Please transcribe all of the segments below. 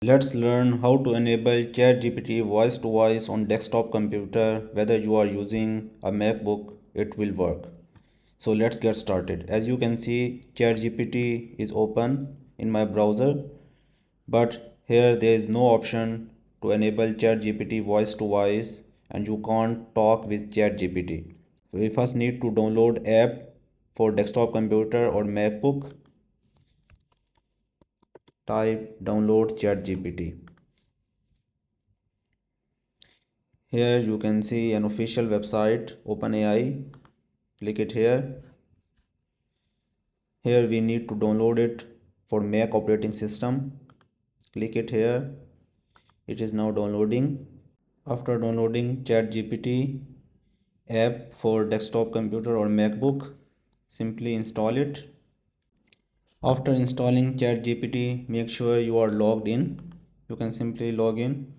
Let's learn how to enable ChatGPT voice to voice on desktop computer. Whether you are using a MacBook, it will work. So let's get started. As you can see, ChatGPT is open in my browser, but here there is no option to enable ChatGPT voice to voice and you can't talk with ChatGPT. We first need to download app for desktop computer or MacBook. Type download ChatGPT. Here you can see an official website, OpenAI. Click it here. Here we need to download it for Mac operating system. Click it here. It is now downloading. After downloading ChatGPT app for desktop computer or MacBook, simply install it. After installing ChatGPT, make sure you are logged in. You can simply log in.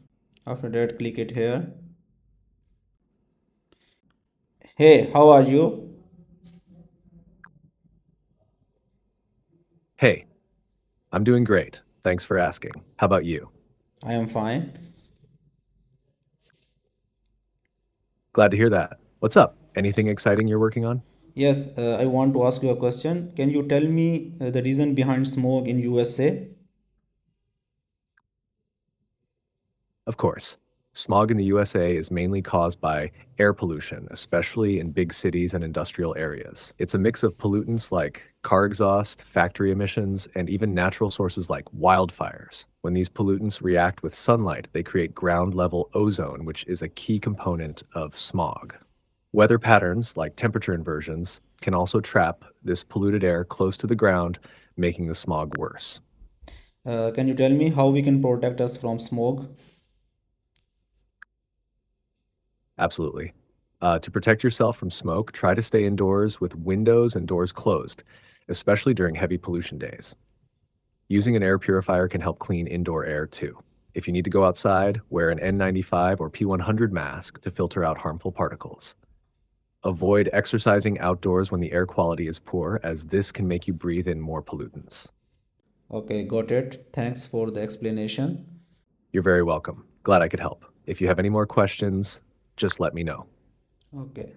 After that, click it here. Hey, how are you? Hey, I'm doing great. Thanks for asking. How about you? I am fine. Glad to hear that. What's up? Anything exciting you're working on? Yes, I want to ask you a question. Can you tell me the reason behind smoke in USA? Of course. Smog in the USA is mainly caused by air pollution, especially in big cities and industrial areas. It's a mix of pollutants like car exhaust, factory emissions, and even natural sources like wildfires. When these pollutants react with sunlight, they create ground level ozone, which is a key component of smog. Weather patterns, like temperature inversions, can also trap this polluted air close to the ground, making the smog worse. Can you tell me how we can protect us from smoke? Absolutely. To protect yourself from smoke, try to stay indoors with windows and doors closed, especially during heavy pollution days. Using an air purifier can help clean indoor air too. If you need to go outside, wear an N95 or P100 mask to filter out harmful particles. Avoid exercising outdoors when the air quality is poor, as this can make you breathe in more pollutants. Okay, got it. Thanks for the explanation. You're very welcome. Glad I could help. If you have any more questions, just let me know. Okay.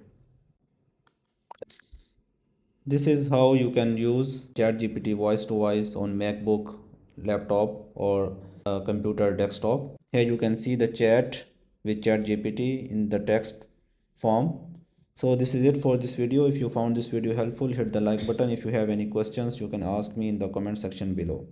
This is how you can use ChatGPT voice to voice on MacBook, laptop, or computer desktop. Here you can see the chat with ChatGPT in the text form. So this is it for this video. If you found this video helpful, hit the like button. If you have any questions, you can ask me in the comment section below.